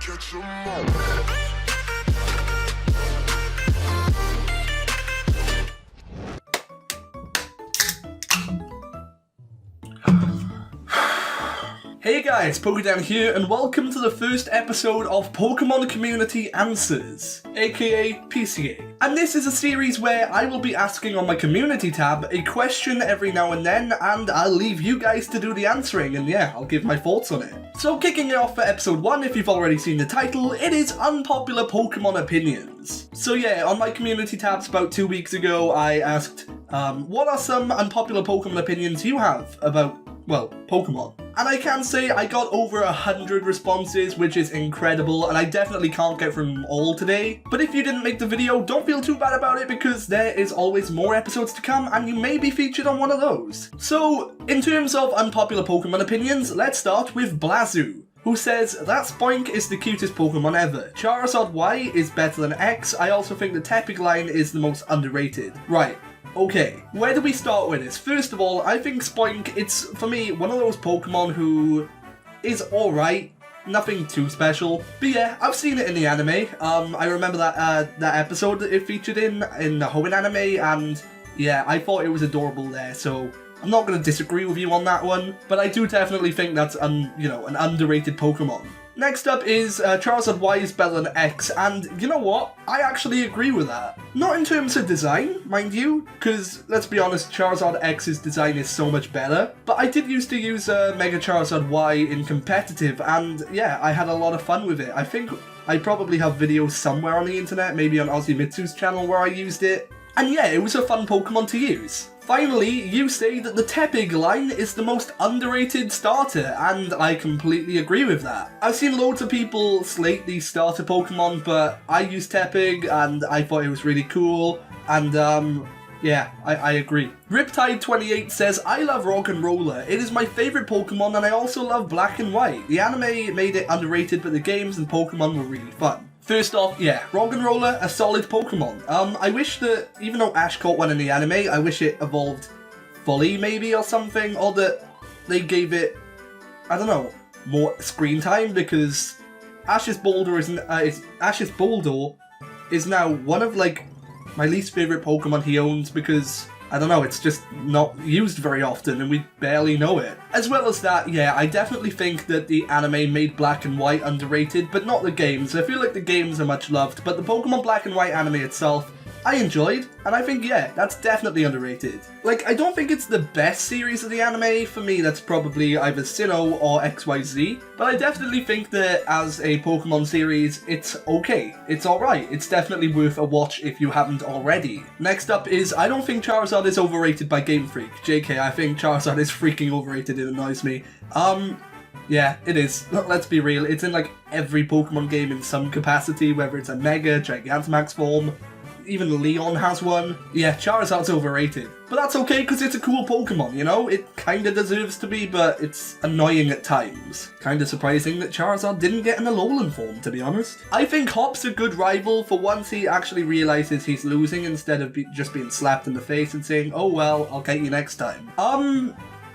catch 'em all. Hey guys, PokéDan here, and welcome to the first episode of Pokemon Community Answers, aka PCA. And this is a series where I will be asking on my community tab a question every now and then, and I'll leave you guys to do the answering, and yeah, I'll give my thoughts on it. So kicking it off for episode 1, if you've already seen the title, it is Unpopular Pokemon Opinions. So yeah, on my community tabs about 2 weeks ago, I asked, what are some unpopular Pokemon opinions you have about, well, Pokemon? And I can say I got over 100 responses, which is incredible, and I definitely can't get through them all today. But if you didn't make the video, don't feel too bad about it, because there is always more episodes to come, and you may be featured on one of those. So, in terms of unpopular Pokemon opinions, let's start with Blazu, who says, that Spoink is the cutest Pokemon ever. Charizard Y is better than X. I also think the Tepig line is the most underrated. Right. Okay, where do we start with this? First of all, I think Spoink, it's, for me, one of those Pokemon who is alright, nothing too special. But yeah, I've seen it in the anime. I remember that episode that it featured in the Hoenn anime, and yeah, I thought it was adorable there, so I'm not going to disagree with you on that one, but I do definitely think that's, an underrated Pokemon. Next up is Charizard Y is better than X, and you know what? I actually agree with that. Not in terms of design, mind you, because let's be honest, Charizard X's design is so much better, but I did used to use Mega Charizard Y in competitive, and yeah, I had a lot of fun with it. I think I probably have videos somewhere on the internet, maybe on Ozzy Mitsu's channel where I used it, and yeah, it was a fun Pokemon to use. Finally, you say that the Tepig line is the most underrated starter, and I completely agree with that. I've seen loads of people slate these starter Pokemon, but I use Tepig, and I thought it was really cool, and yeah, I agree. Riptide28 says, I love Rock and Roller. It is my favourite Pokemon, and I also love Black and White. The anime made it underrated, but the games and Pokemon were really fun. First off, yeah, Roggenrola, a solid Pokemon. I wish that, even though Ash caught one in the anime, I wish it evolved fully, maybe, or something, or that they gave it, I don't know, more screen time, because Ash's Boulder is now one of, like, my least favourite Pokemon he owns, because I don't know, it's just not used very often and we barely know it. As well as that, yeah, I definitely think that the anime made Black and White underrated, but not the games. I feel like the games are much loved, but the Pokemon Black and White anime itself, I enjoyed, and I think, yeah, that's definitely underrated. Like, I don't think it's the best series of the anime. For me, that's probably either Sinnoh or XYZ, but I definitely think that as a Pokemon series, it's okay. It's alright. It's definitely worth a watch if you haven't already. Next up is, I don't think Charizard is overrated by Game Freak. JK, I think Charizard is freaking overrated, it annoys me. Yeah, it is. Let's be real, it's in like every Pokemon game in some capacity, whether it's a Mega, Gigantamax form, even Leon has one. Yeah, Charizard's overrated. But that's okay, because it's a cool Pokemon, you know? It kinda deserves to be, but it's annoying at times. Kinda surprising that Charizard didn't get an Alolan form, to be honest. I think Hop's a good rival for once he actually realises he's losing instead of just being slapped in the face and saying, oh well, I'll get you next time.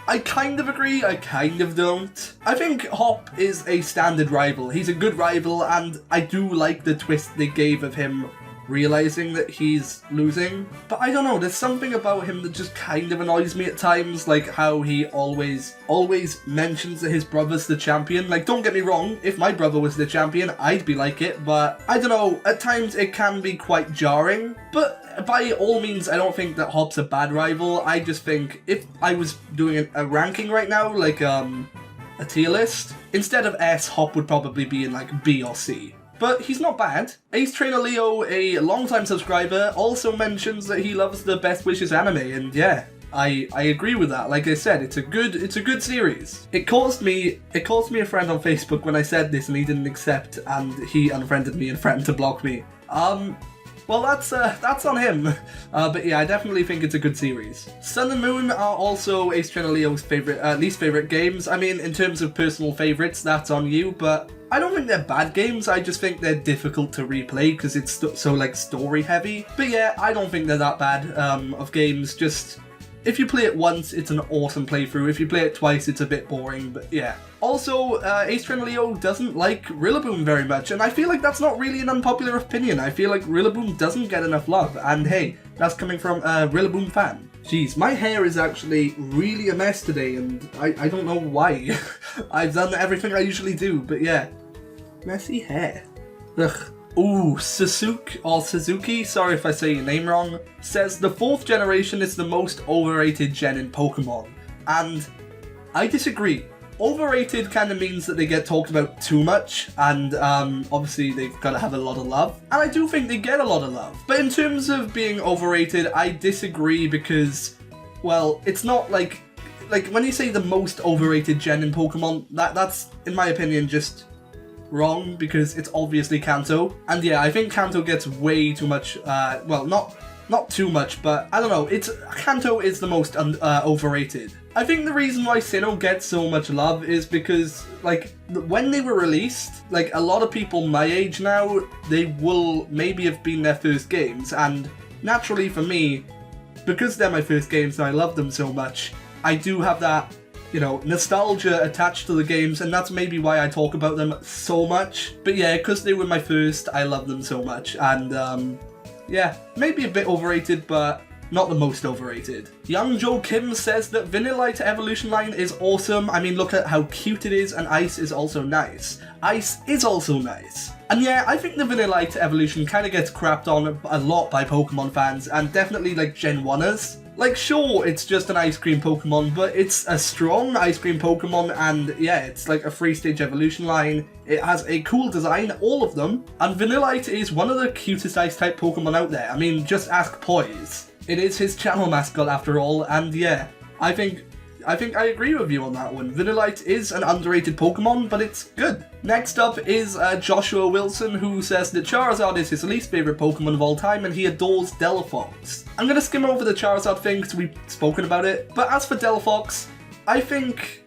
I kind of agree, I kind of don't. I think Hop is a standard rival. He's a good rival, and I do like the twist they gave of him realizing that he's losing. But I don't know, there's something about him that just kind of annoys me at times, like how he always mentions that his brother's the champion. Like, don't get me wrong, if my brother was the champion, I'd be like it, but I don't know, at times it can be quite jarring. But by all means, I don't think that Hop's a bad rival. I just think if I was doing a ranking right now, like a tier list, instead of S, Hop would probably be in like B or C. But he's not bad. Ace Trainer Leo, a long-time subscriber, also mentions that he loves the Best Wishes anime, and yeah, I agree with that. Like I said, it's a good series. It caused me a friend on Facebook when I said this and he didn't accept, and he unfriended me and threatened to block me. Well, that's on him. But yeah, I definitely think it's a good series. Sun and Moon are also Ace Trainer Leo's least favorite games. I mean, in terms of personal favorites, that's on you, but I don't think they're bad games, I just think they're difficult to replay because it's so like story heavy. But yeah, I don't think they're that bad of games, just If you play it once, it's an awesome playthrough. If you play it twice, it's a bit boring, but yeah. Also, Ace Trainer Leo doesn't like Rillaboom very much, and I feel like that's not really an unpopular opinion. I feel like Rillaboom doesn't get enough love, and hey, that's coming from a Rillaboom fan. Jeez, my hair is actually really a mess today, and I don't know why. I've done everything I usually do, but yeah. Messy hair. Ugh. Ooh, Suzuki, sorry if I say your name wrong, says the 4th generation is the most overrated gen in Pokemon. And I disagree. Overrated kind of means that they get talked about too much, and obviously they've got to have a lot of love. And I do think they get a lot of love. But in terms of being overrated, I disagree because, well, it's not like when you say the most overrated gen in Pokemon, that's, in my opinion, just wrong, because it's obviously Kanto. And yeah, I think Kanto gets way too much, well, not too much, but I don't know, Kanto is the most overrated. I think the reason why Sinnoh gets so much love is because, like, when they were released, like, a lot of people my age now, they will maybe have been their first games, and naturally for me, because they're my first games and I love them so much, I do have that, you know, nostalgia attached to the games, and that's maybe why I talk about them so much. But yeah, because they were my first, I love them so much, and yeah, maybe a bit overrated, but not the most overrated. Young Joe Kim says that Vanillite Evolution line is awesome. I mean, look at how cute it is, and Ice is also nice. Ice is also nice. And yeah, I think the Vanillite Evolution kind of gets crapped on a lot by Pokemon fans, and definitely like Gen 1ers. Like, sure, it's just an ice cream Pokemon, but it's a strong ice cream Pokemon, and yeah, it's like a 3-stage evolution line. It has a cool design, all of them, and Vanillite is one of the cutest ice-type Pokemon out there. I mean, just ask Poise. It is his channel mascot after all, and yeah, I think I agree with you on that one. Vanillite is an underrated Pokemon, but it's good. Next up is Joshua Wilson, who says that Charizard is his least favourite Pokemon of all time, and he adores Delphox. I'm going to skim over the Charizard thing because we've spoken about it, but as for Delphox, I think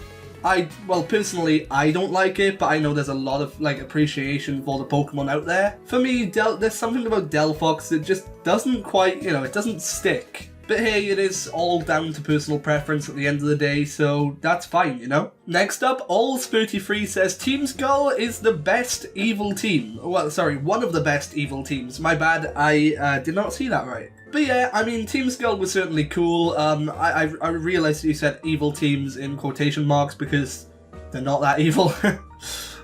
well, personally, I don't like it, but I know there's a lot of, like, appreciation for the Pokemon out there. For me, there's something about Delphox that just doesn't quite, you know, it doesn't stick. But hey, it is all down to personal preference at the end of the day, so that's fine, you know? Next up, Alls33 says Team Skull is the best evil team. Well, sorry, one of the best evil teams. My bad, I did not see that right. But yeah, I mean, Team Skull was certainly cool. I realised that you said evil teams in quotation marks because they're not that evil.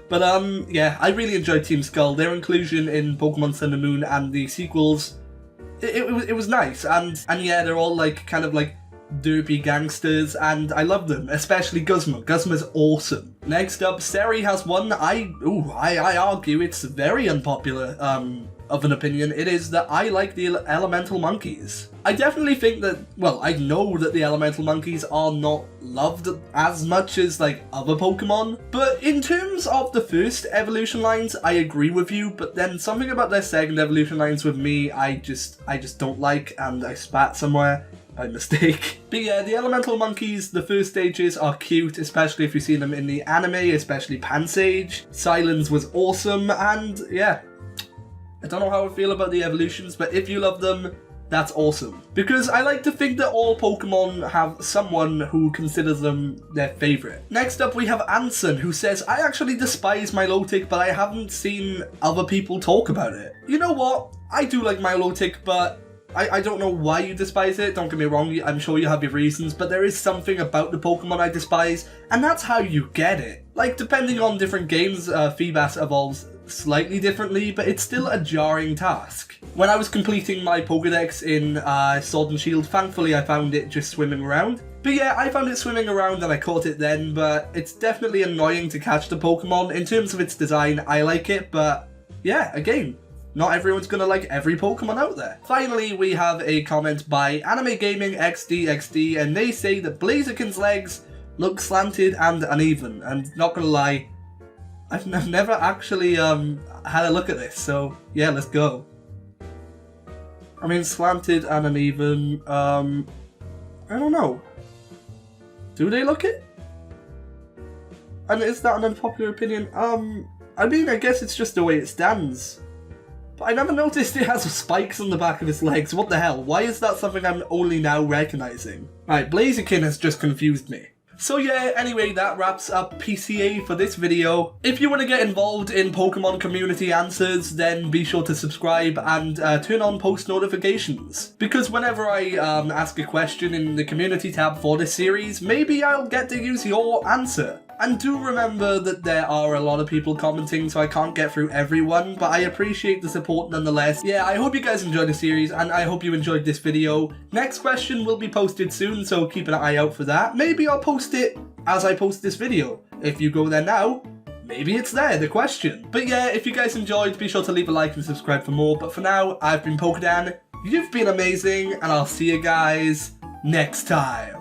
But yeah, I really enjoyed Team Skull. Their inclusion in Pokemon Sun and Moon and the sequels, it was nice, and yeah, they're all like kind of like derpy gangsters, and I love them, especially Guzma. Guzma's awesome. Next up, Seri has one I argue it's very unpopular of an opinion. It is that I like the elemental monkeys. I definitely think that, well, I know that the elemental monkeys are not loved as much as like other Pokemon, but in terms of the first evolution lines, I agree with you, but then something about their second evolution lines with me, I just don't like, and I spat somewhere by mistake. But yeah, the elemental monkeys, the first stages are cute, especially if you see them in the anime, especially Pansage. Silence was awesome, and yeah, I don't know how I feel about the evolutions, but if you love them, that's awesome. Because I like to think that all Pokemon have someone who considers them their favourite. Next up we have Anson, who says, I actually despise Milotic, but I haven't seen other people talk about it. You know what? I do like Milotic, but I don't know why you despise it. Don't get me wrong, I'm sure you have your reasons, but there is something about the Pokemon I despise, and that's how you get it. Like, depending on different games, Feebas evolves slightly differently, but it's still a jarring task. When I was completing my Pokédex in Sword and Shield, thankfully I found it just swimming around. But yeah, I found it swimming around and I caught it then, but it's definitely annoying to catch the Pokemon. In terms of its design, I like it, but yeah, again, not everyone's gonna like every Pokemon out there. Finally, we have a comment by Anime Gaming XDXD, and they say that Blaziken's legs look slanted and uneven, and not gonna lie, I've never actually had a look at this, so yeah, let's go. I mean, slanted and uneven, I don't know. Do they look it? And is that an unpopular opinion? I mean, I guess it's just the way it stands. But I never noticed it has spikes on the back of its legs. What the hell? Why is that something I'm only now recognizing? Right, Blaziken has just confused me. So yeah, anyway, that wraps up PCA for this video. If you want to get involved in Pokemon community answers, then be sure to subscribe and turn on post notifications. Because whenever I ask a question in the community tab for this series, maybe I'll get to use your answer. And do remember that there are a lot of people commenting, so I can't get through everyone, but I appreciate the support nonetheless. Yeah, I hope you guys enjoyed the series, and I hope you enjoyed this video. Next question will be posted soon, so keep an eye out for that. Maybe I'll post it as I post this video. If you go there now, maybe it's there, the question. But yeah, if you guys enjoyed, be sure to leave a like and subscribe for more. But for now, I've been PokéDan, you've been amazing, and I'll see you guys next time.